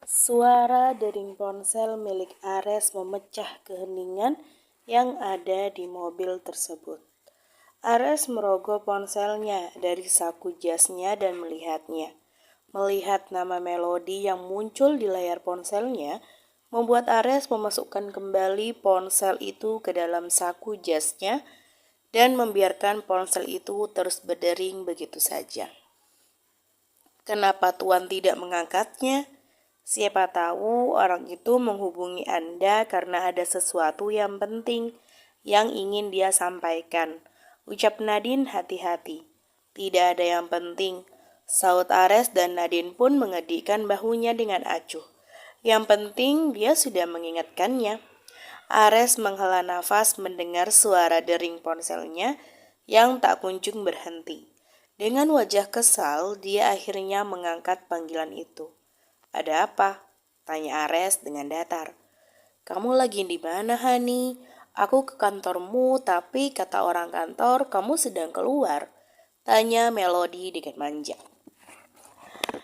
Suara dering ponsel milik Ares memecah keheningan yang ada di mobil tersebut. Ares merogoh ponselnya dari saku jasnya dan melihatnya. Melihat nama Melody yang muncul di layar ponselnya, membuat Ares memasukkan kembali ponsel itu ke dalam saku jasnya dan membiarkan ponsel itu terus berdering begitu saja. Kenapa Tuan tidak mengangkatnya? Siapa tahu orang itu menghubungi Anda karena ada sesuatu yang penting yang ingin dia sampaikan. Ucap Nadine hati-hati. Tidak ada yang penting. Saut Ares dan Nadine pun mengedikkan bahunya dengan acuh. Yang penting dia sudah mengingatkannya. Ares menghela nafas mendengar suara dering ponselnya yang tak kunjung berhenti. Dengan wajah kesal, dia akhirnya mengangkat panggilan itu. Ada apa? Tanya Ares dengan datar. Kamu lagi di mana, Hani? Aku ke kantormu, tapi kata orang kantor kamu sedang keluar. Tanya Melody dengan manja.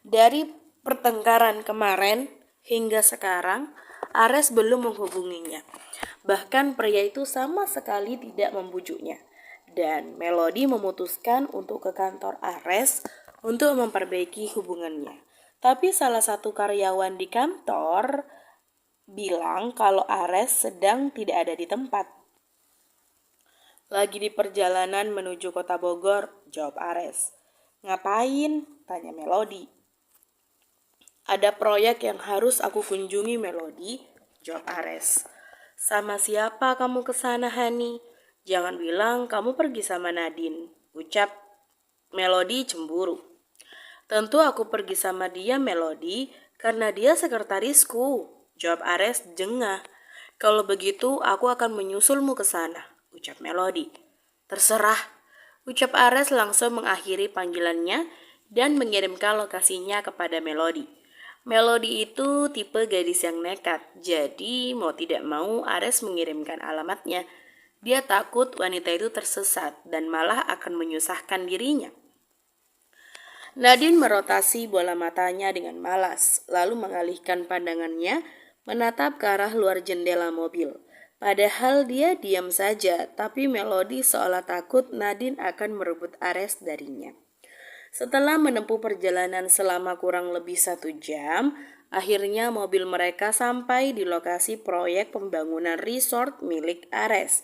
Dari pertengkaran kemarin hingga sekarang, Ares belum menghubunginya. Bahkan pria itu sama sekali tidak membujuknya. Dan Melody memutuskan untuk ke kantor Ares untuk memperbaiki hubungannya. Tapi salah satu karyawan di kantor bilang kalau Ares sedang tidak ada di tempat. Lagi di perjalanan menuju kota Bogor, jawab Ares. Ngapain? Tanya Melody. Ada proyek yang harus aku kunjungi, Melody, jawab Ares. Sama siapa kamu ke sana, Hani? Jangan bilang kamu pergi sama Nadine, ucap Melody cemburu. Tentu aku pergi sama dia, Melody, karena dia sekretarisku, jawab Ares jengah. Kalau begitu aku akan menyusulmu ke sana, ucap Melody. Terserah, ucap Ares langsung mengakhiri panggilannya dan mengirimkan lokasinya kepada Melody. Melody itu tipe gadis yang nekat, jadi mau tidak mau Ares mengirimkan alamatnya. Dia takut wanita itu tersesat dan malah akan menyusahkan dirinya. Nadine merotasi bola matanya dengan malas, lalu mengalihkan pandangannya menatap ke arah luar jendela mobil. Padahal dia diam saja, tapi Melody seolah takut Nadine akan merebut Ares darinya. Setelah menempuh perjalanan selama kurang lebih 1 jam, akhirnya mobil mereka sampai di lokasi proyek pembangunan resort milik Ares.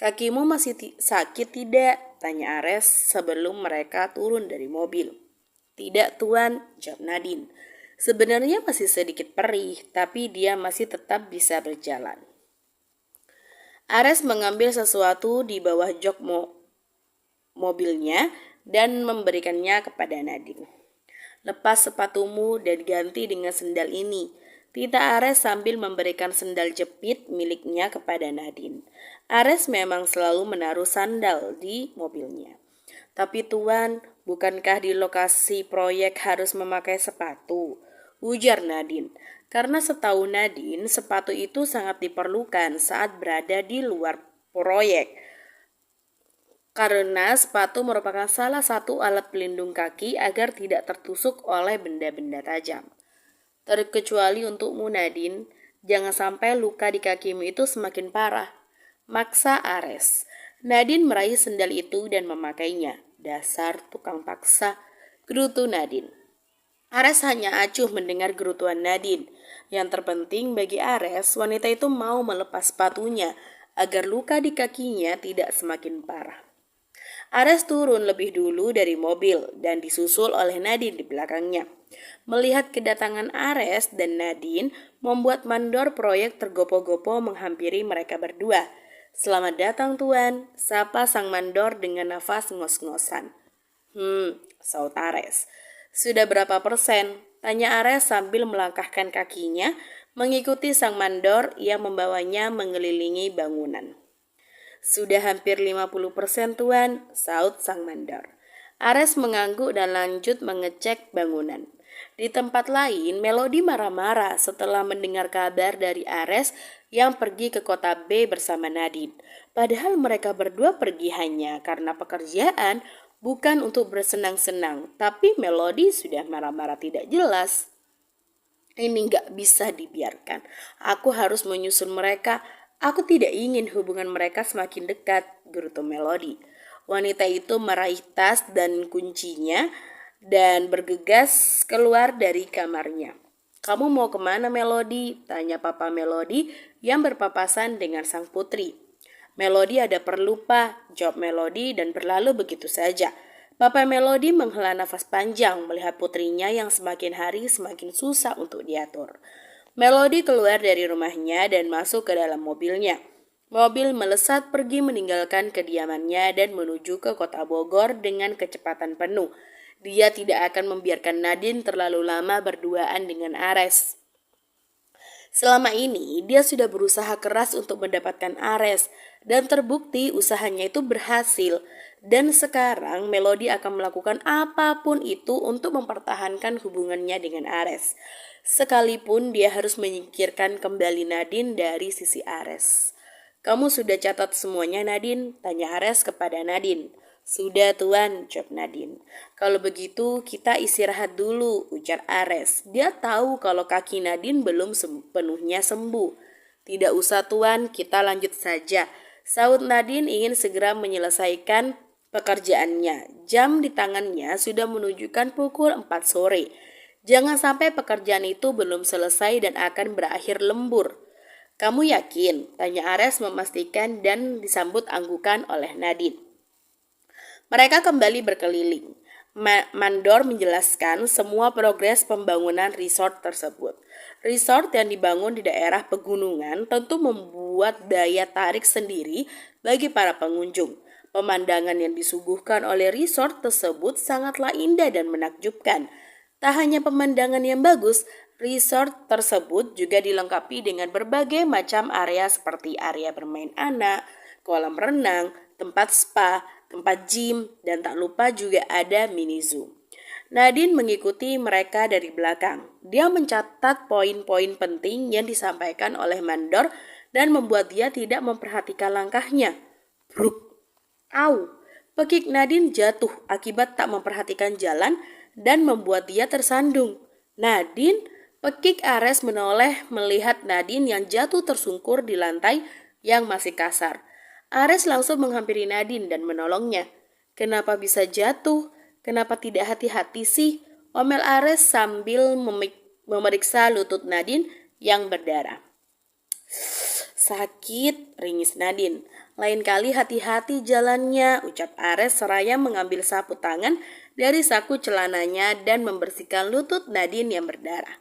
Kakimu masih sakit tidak? Tanya Ares sebelum mereka turun dari mobil. Tidak, Tuan, jawab Nadine. Sebenarnya masih sedikit perih, tapi dia masih tetap bisa berjalan. Ares mengambil sesuatu di bawah jok mobilnya dan memberikannya kepada Nadine. Lepas sepatumu dan ganti dengan sendal ini, tita Ares sambil memberikan sendal jepit miliknya kepada Nadine. Ares memang selalu menaruh sandal di mobilnya. Tapi Tuan, bukankah di lokasi proyek harus memakai sepatu? Ujar Nadine. Karena setahu Nadine, sepatu itu sangat diperlukan saat berada di luar proyek. Karena sepatu merupakan salah satu alat pelindung kaki agar tidak tertusuk oleh benda-benda tajam. Terkecuali untukmu, Nadine, jangan sampai luka di kakimu itu semakin parah, maksa Ares. Nadine meraih sendal itu dan memakainya. Dasar tukang paksa, gerutu Nadine. Ares hanya acuh mendengar gerutuan Nadine. Yang terpenting bagi Ares, wanita itu mau melepas sepatunya agar luka di kakinya tidak semakin parah. Ares turun lebih dulu dari mobil dan disusul oleh Nadine di belakangnya. Melihat kedatangan Ares dan Nadine membuat mandor proyek tergopoh-gopoh menghampiri mereka berdua. Selamat datang Tuan, sapa sang mandor dengan nafas ngos-ngosan. Saut Ares. Sudah berapa persen? Tanya Ares sambil melangkahkan kakinya mengikuti sang mandor yang membawanya mengelilingi bangunan. Sudah hampir 50% Tuan, saut sang mandor. Ares mengangguk dan lanjut mengecek bangunan. Di tempat lain, Melody marah-marah setelah mendengar kabar dari Ares yang pergi ke kota B bersama Nadine. Padahal mereka berdua pergi hanya karena pekerjaan, bukan untuk bersenang-senang. Tapi Melody sudah marah-marah tidak jelas. Ini nggak bisa dibiarkan. Aku harus menyusun mereka. Aku tidak ingin hubungan mereka semakin dekat, gerutu Melody. Wanita itu meraih tas dan kuncinya dan bergegas keluar dari kamarnya. Kamu mau kemana, Melody? Tanya Papa Melody yang berpapasan dengan sang putri. Melody ada perlu, Pak, jawab Melody dan berlalu begitu saja. Papa Melody menghela nafas panjang melihat putrinya yang semakin hari semakin susah untuk diatur. Melody keluar dari rumahnya dan masuk ke dalam mobilnya. Mobil melesat pergi meninggalkan kediamannya dan menuju ke kota Bogor dengan kecepatan penuh. Dia tidak akan membiarkan Nadine terlalu lama berduaan dengan Ares. Selama ini, dia sudah berusaha keras untuk mendapatkan Ares dan terbukti usahanya itu berhasil. Dan sekarang Melody akan melakukan apapun itu untuk mempertahankan hubungannya dengan Ares. Sekalipun dia harus menyingkirkan kembali Nadine dari sisi Ares. Kamu sudah catat semuanya, Nadine? Tanya Ares kepada Nadine. Sudah, Tuan, jawab Nadine. Kalau begitu kita istirahat dulu, ujar Ares. Dia tahu kalau kaki Nadine belum sepenuhnya sembuh. Tidak usah, Tuan, kita lanjut saja. Saud Nadine ingin segera menyelesaikan pekerjaannya. Jam di tangannya sudah menunjukkan pukul 4 sore. Jangan sampai pekerjaan itu belum selesai dan akan berakhir lembur. Kamu yakin? Tanya Ares memastikan dan disambut anggukan oleh Nadine. Mereka kembali berkeliling. Mandor menjelaskan semua progres pembangunan resort tersebut. Resort yang dibangun di daerah pegunungan tentu membuat daya tarik sendiri bagi para pengunjung. Pemandangan yang disuguhkan oleh resort tersebut sangatlah indah dan menakjubkan. Tak hanya pemandangan yang bagus, resort tersebut juga dilengkapi dengan berbagai macam area seperti area bermain anak, kolam renang, tempat spa, tempat gym, dan tak lupa juga ada mini zoo. Nadine mengikuti mereka dari belakang. Dia mencatat poin-poin penting yang disampaikan oleh Mandor dan membuat dia tidak memperhatikan langkahnya. Bruk! Au! Pekik Nadine jatuh akibat tak memperhatikan jalan dan membuat dia tersandung. Nadine, pekik Ares menoleh melihat Nadine yang jatuh tersungkur di lantai yang masih kasar. Ares langsung menghampiri Nadine dan menolongnya. Kenapa bisa jatuh? Kenapa tidak hati-hati sih? Omel Ares sambil memeriksa lutut Nadine yang berdarah. Sakit, ringis Nadine. Lain kali hati-hati jalannya, ucap Ares seraya mengambil sapu tangan dari saku celananya dan membersihkan lutut Nadine yang berdarah.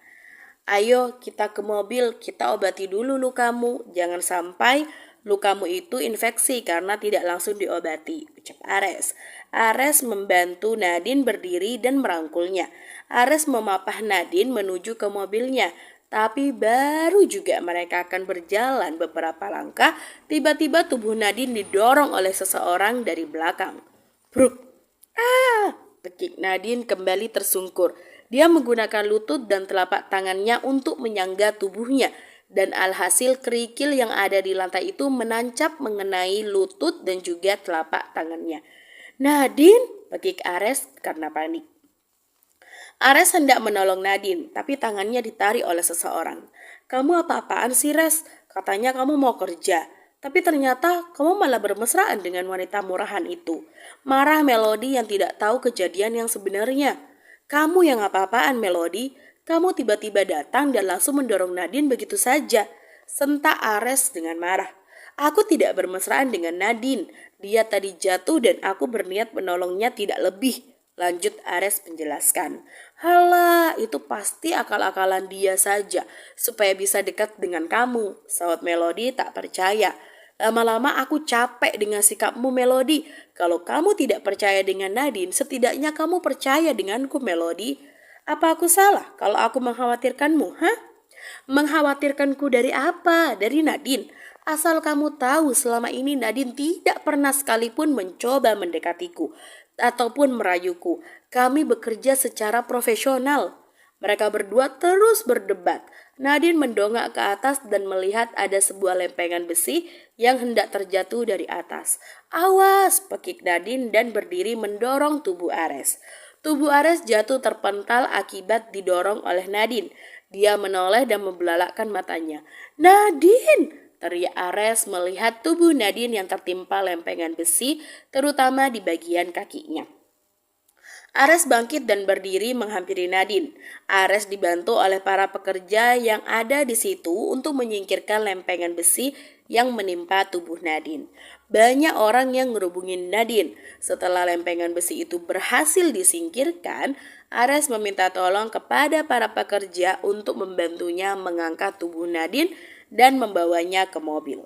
Ayo kita ke mobil, kita obati dulu lukamu. Jangan sampai lukamu itu infeksi karena tidak langsung diobati, ucap Ares. Ares membantu Nadine berdiri dan merangkulnya. Ares memapah Nadine menuju ke mobilnya. Tapi baru juga mereka akan berjalan beberapa langkah, tiba-tiba tubuh Nadine didorong oleh seseorang dari belakang. Bruk! Ah! Pekik Nadine kembali tersungkur. Dia menggunakan lutut dan telapak tangannya untuk menyangga tubuhnya. Dan alhasil kerikil yang ada di lantai itu menancap mengenai lutut dan juga telapak tangannya. Nadine! Pekik Ares karena panik. Ares hendak menolong Nadine, tapi tangannya ditarik oleh seseorang. Kamu apa-apaan sih, Res? Katanya kamu mau kerja. Tapi ternyata kamu malah bermesraan dengan wanita murahan itu. Marah Melody yang tidak tahu kejadian yang sebenarnya. Kamu yang apa-apaan, Melody? Kamu tiba-tiba datang dan langsung mendorong Nadine begitu saja. Sentak Ares dengan marah. Aku tidak bermesraan dengan Nadine. Dia tadi jatuh dan aku berniat menolongnya tidak lebih. Lanjut Ares menjelaskan. Halah, itu pasti akal-akalan dia saja supaya bisa dekat dengan kamu. Saud Melody tak percaya. Lama-lama aku capek dengan sikapmu, Melody. Kalau kamu tidak percaya dengan Nadine, setidaknya kamu percaya denganku, Melody. Apa aku salah kalau aku mengkhawatirkanmu, hah? Mengkhawatirkanku dari apa? Dari Nadine. Asal kamu tahu selama ini Nadine tidak pernah sekalipun mencoba mendekatiku ataupun merayuku. Kami bekerja secara profesional. Mereka berdua terus berdebat. Nadine mendongak ke atas dan melihat ada sebuah lempengan besi yang hendak terjatuh dari atas. Awas, pekik Nadine dan berdiri mendorong tubuh Ares. Tubuh Ares jatuh terpental akibat didorong oleh Nadine. Dia menoleh dan membelalakkan matanya. "Nadine!" teriak Ares melihat tubuh Nadine yang tertimpa lempengan besi, terutama di bagian kakinya. Ares bangkit dan berdiri menghampiri Nadine. Ares dibantu oleh para pekerja yang ada di situ untuk menyingkirkan lempengan besi yang menimpa tubuh Nadine. Banyak orang yang ngerubungin Nadine. Setelah lempengan besi itu berhasil disingkirkan, Ares meminta tolong kepada para pekerja untuk membantunya mengangkat tubuh Nadine dan membawanya ke mobil.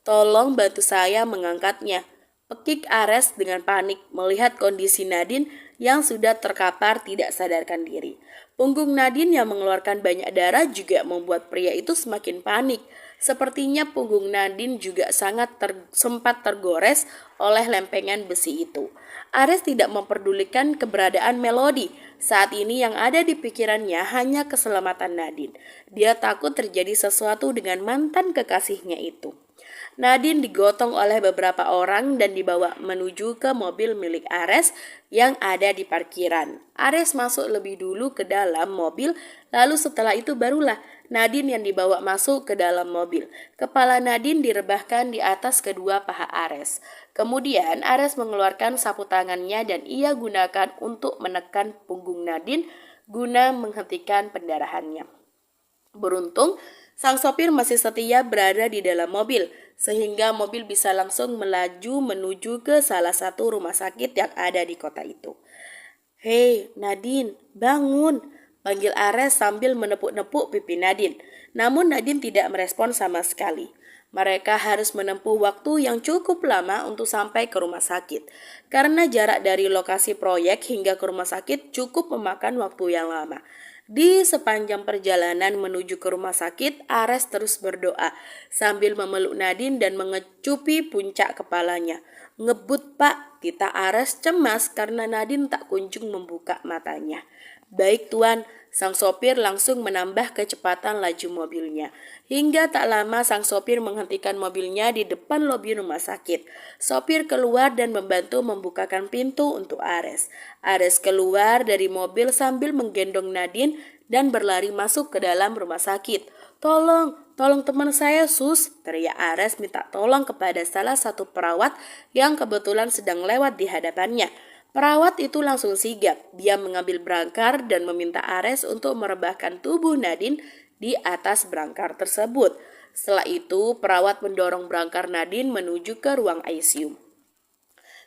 "Tolong bantu saya mengangkatnya," pekik Ares dengan panik melihat kondisi Nadine yang sudah terkapar tidak sadarkan diri. Punggung Nadine yang mengeluarkan banyak darah juga membuat pria itu semakin panik. Sepertinya punggung Nadine juga sempat tergores oleh lempengan besi itu. Ares tidak memperdulikan keberadaan Melody. Saat ini yang ada di pikirannya hanya keselamatan Nadine. Dia takut terjadi sesuatu dengan mantan kekasihnya itu. Nadine digotong oleh beberapa orang dan dibawa menuju ke mobil milik Ares yang ada di parkiran. Ares masuk lebih dulu ke dalam mobil, lalu setelah itu barulah Nadine yang dibawa masuk ke dalam mobil. Kepala Nadine direbahkan di atas kedua paha Ares. Kemudian Ares mengeluarkan sapu tangannya dan ia gunakan untuk menekan punggung Nadine guna menghentikan pendarahannya. Beruntung, sang sopir masih setia berada di dalam mobil, sehingga mobil bisa langsung melaju menuju ke salah satu rumah sakit yang ada di kota itu. "Hei, Nadine, bangun!" panggil Ares sambil menepuk-nepuk pipi Nadine. Namun Nadine tidak merespon sama sekali. Mereka harus menempuh waktu yang cukup lama untuk sampai ke rumah sakit. Karena jarak dari lokasi proyek hingga ke rumah sakit cukup memakan waktu yang lama. Di sepanjang perjalanan menuju ke rumah sakit, Ares terus berdoa sambil memeluk Nadine dan mengecupi puncak kepalanya. "Ngebut, Pak," tita Ares cemas karena Nadine tak kunjung membuka matanya. "Baik, Tuan." Sang sopir langsung menambah kecepatan laju mobilnya. Hingga tak lama sang sopir menghentikan mobilnya di depan lobi rumah sakit. Sopir keluar dan membantu membukakan pintu untuk Ares. Ares keluar dari mobil sambil menggendong Nadine dan berlari masuk ke dalam rumah sakit. Tolong teman saya, Sus," teriak Ares minta tolong kepada salah satu perawat yang kebetulan sedang lewat di hadapannya. Perawat itu langsung sigap. Dia mengambil brangkar dan meminta Ares untuk merebahkan tubuh Nadine di atas brangkar tersebut. Setelah itu, perawat mendorong brangkar Nadine menuju ke ruang ICU.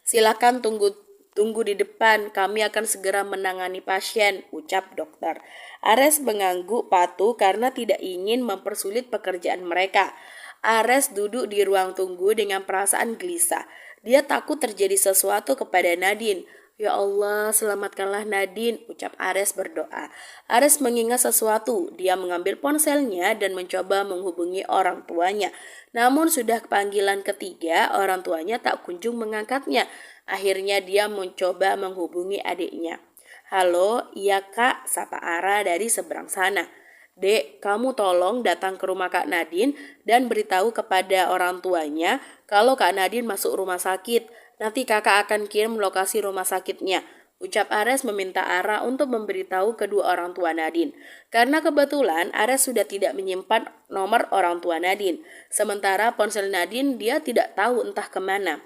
"Silakan tunggu di depan, kami akan segera menangani pasien," ucap dokter. Ares mengangguk patuh karena tidak ingin mempersulit pekerjaan mereka. Ares duduk di ruang tunggu dengan perasaan gelisah. Dia takut terjadi sesuatu kepada Nadine. "Ya Allah, selamatkanlah Nadine," ucap Ares berdoa. Ares mengingat sesuatu. Dia mengambil ponselnya dan mencoba menghubungi orang tuanya. Namun sudah panggilan ketiga, orang tuanya tak kunjung mengangkatnya. Akhirnya dia mencoba menghubungi adiknya. "Halo, iya Kak," sapa Ara dari seberang sana. "Dek, kamu tolong datang ke rumah Kak Nadine dan beritahu kepada orang tuanya kalau Kak Nadine masuk rumah sakit. Nanti kakak akan kirim lokasi rumah sakitnya," ucap Ares meminta Ara untuk memberitahu kedua orang tua Nadine. Karena kebetulan Ares sudah tidak menyimpan nomor orang tua Nadine. Sementara ponsel Nadine dia tidak tahu entah kemana.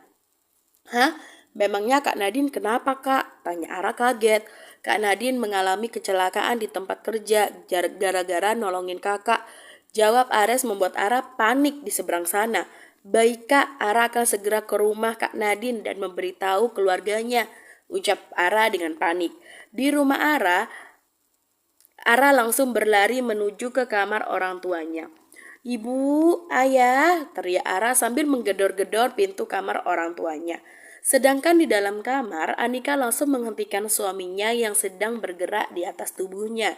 "Hah? Memangnya Kak Nadine kenapa, Kak?" tanya Ara kaget. "Kak Nadine mengalami kecelakaan di tempat kerja gara-gara nolongin kakak," jawab Ares membuat Ara panik di seberang sana. "Baik Kak, Ara akan segera ke rumah Kak Nadine dan memberitahu keluarganya," ucap Ara dengan panik. Di rumah Ara langsung berlari menuju ke kamar orang tuanya. "Ibu, ayah," teriak Ara sambil menggedor-gedor pintu kamar orang tuanya. Sedangkan di dalam kamar, Anika langsung menghentikan suaminya yang sedang bergerak di atas tubuhnya.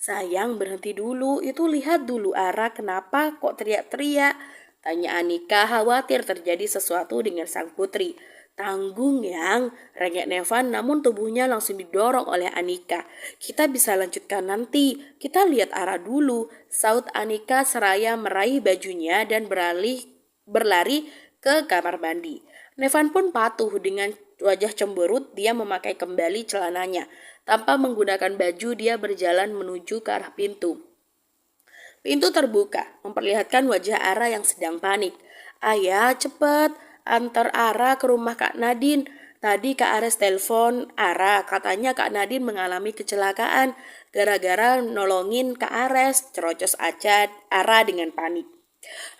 "Sayang, berhenti dulu, itu lihat dulu Ara, kenapa kok teriak-teriak?" tanya Anika khawatir terjadi sesuatu dengan sang putri. "Tanggung yang," rengek Nevan namun tubuhnya langsung didorong oleh Anika. "Kita bisa lanjutkan nanti, kita lihat Ara dulu," saut Anika seraya meraih bajunya dan berlari ke kamar mandi. Nevan pun patuh dengan wajah cemberut. Dia memakai kembali celananya. Tanpa menggunakan baju dia berjalan menuju ke arah pintu. Pintu terbuka, memperlihatkan wajah Ara yang sedang panik. Ayah, cepet, antar Ara ke rumah Kak Nadine. Tadi Kak Ares telepon Ara, katanya Kak Nadine mengalami kecelakaan gara-gara nolongin Kak Ares, cerocos aja Ara dengan panik.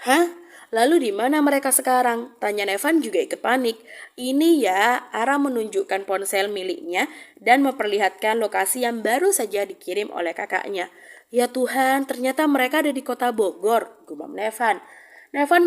Hah? Lalu di mana mereka sekarang? Tanya Nevan juga ikut panik. Ini ya, Ara menunjukkan ponsel miliknya dan memperlihatkan lokasi yang baru saja dikirim oleh kakaknya. Ya Tuhan, ternyata mereka ada di kota Bogor, gumam Nevan. Nevan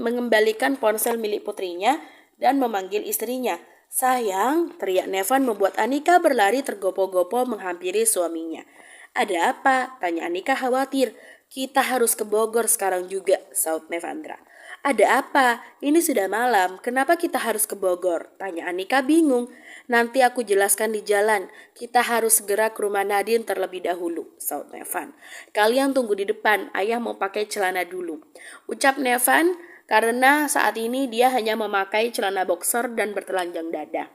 mengembalikan ponsel milik putrinya dan memanggil istrinya. Sayang, teriak Nevan membuat Anika berlari tergopoh-gopoh menghampiri suaminya. Ada apa? Tanya Anika khawatir. Kita harus ke Bogor sekarang juga, saut Nevandra. Ada apa? Ini sudah malam, kenapa kita harus ke Bogor? Tanya Anika bingung. Nanti aku jelaskan di jalan, kita harus segera ke rumah Nadine terlebih dahulu, saut Nevan. Kalian tunggu di depan, ayah mau pakai celana dulu. Ucap Nevan karena saat ini dia hanya memakai celana boxer dan bertelanjang dada.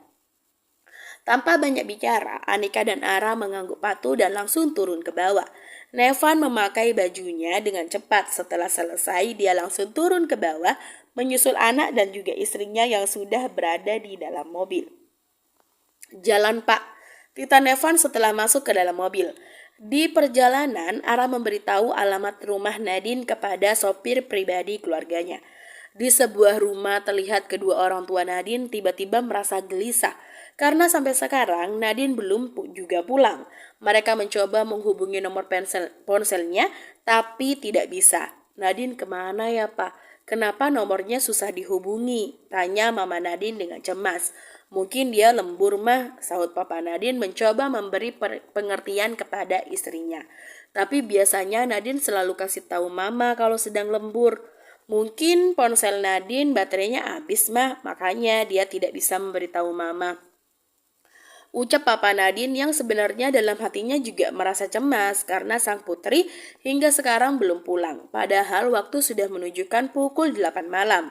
Tanpa banyak bicara, Anika dan Ara mengangguk patuh dan langsung turun ke bawah. Nevan memakai bajunya dengan cepat. Setelah selesai, dia langsung turun ke bawah, menyusul anak dan juga istrinya yang sudah berada di dalam mobil. Jalan Pak, tita Nevan setelah masuk ke dalam mobil. Di perjalanan, Ara memberitahu alamat rumah Nadine kepada sopir pribadi keluarganya. Di sebuah rumah terlihat kedua orang tua Nadine tiba-tiba merasa gelisah. Karena sampai sekarang Nadine belum juga pulang. Mereka mencoba menghubungi nomor ponselnya tapi tidak bisa. Nadine kemana ya Pak? Kenapa nomornya susah dihubungi? Tanya Mama Nadine dengan cemas. Mungkin dia lembur mah, sahut Papa Nadine mencoba memberi pengertian kepada istrinya. Tapi biasanya Nadine selalu kasih tahu Mama kalau sedang lembur. Mungkin ponsel Nadine baterainya habis mah, makanya dia tidak bisa memberitahu Mama. Ucap Papa Nadine yang sebenarnya dalam hatinya juga merasa cemas karena sang putri hingga sekarang belum pulang. Padahal waktu sudah menunjukkan pukul 8 malam.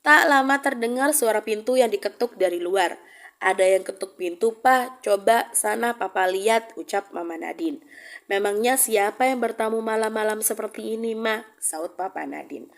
Tak lama terdengar suara pintu yang diketuk dari luar. Ada yang ketuk pintu, Pak. Coba sana Papa lihat, ucap Mama Nadine. Memangnya siapa yang bertamu malam-malam seperti ini, Ma? Saut Papa Nadine.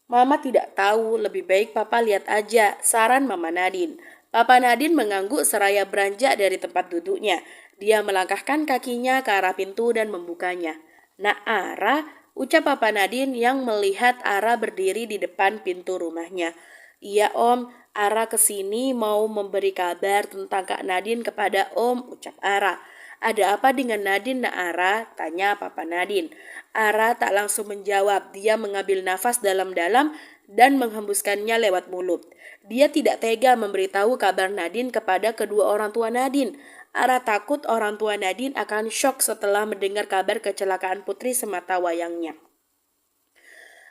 Mama tidak tahu, lebih baik Papa lihat aja, saran Mama Nadine. Papa Nadine mengangguk seraya beranjak dari tempat duduknya. Dia melangkahkan kakinya ke arah pintu dan membukanya. Nak Ara, ucap Papa Nadine yang melihat Ara berdiri di depan pintu rumahnya. Iya Om, Ara kesini mau memberi kabar tentang Kak Nadine kepada Om, ucap Ara. Ada apa dengan Nadine, Nak Ara? Tanya Papa Nadine. Ara tak langsung menjawab. Dia mengambil nafas dalam-dalam dan menghembuskannya lewat mulut. Dia tidak tega memberitahu kabar Nadine kepada kedua orang tua Nadine. Ara takut orang tua Nadine akan syok setelah mendengar kabar kecelakaan putri semata wayangnya.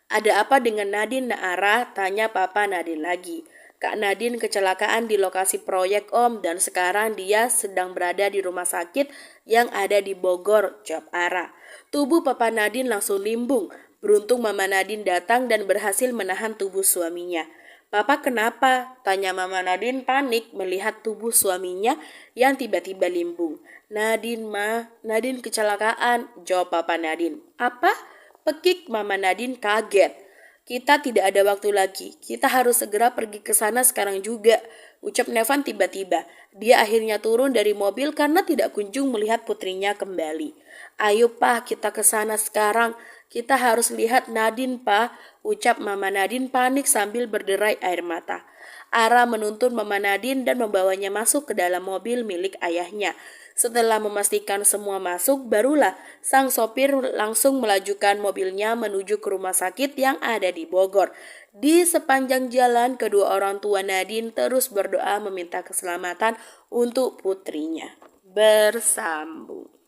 Ada apa dengan Nadine, Nak Ara? Tanya Papa Nadine lagi. Kak Nadine kecelakaan di lokasi proyek Om dan sekarang dia sedang berada di rumah sakit yang ada di Bogor, jawab Ara. Tubuh Papa Nadine langsung limbung. Beruntung Mama Nadine datang dan berhasil menahan tubuh suaminya. Papa kenapa? Tanya Mama Nadine panik melihat tubuh suaminya yang tiba-tiba limbung. Nadine Nadine kecelakaan, jawab Papa Nadine. Apa? Pekik Mama Nadine kaget. Kita tidak ada waktu lagi. Kita harus segera pergi ke sana sekarang juga, ucap Nevan tiba-tiba. Dia akhirnya turun dari mobil karena tidak kunjung melihat putrinya kembali. Ayo Pak, kita ke sana sekarang. Kita harus lihat Nadine, Pak, ucap Mama Nadine panik sambil berderai air mata. Ara menuntun Mama Nadine dan membawanya masuk ke dalam mobil milik ayahnya. Setelah memastikan semua masuk, barulah sang sopir langsung melajukan mobilnya menuju ke rumah sakit yang ada di Bogor. Di sepanjang jalan, kedua orang tua Nadine terus berdoa meminta keselamatan untuk putrinya. Bersambung.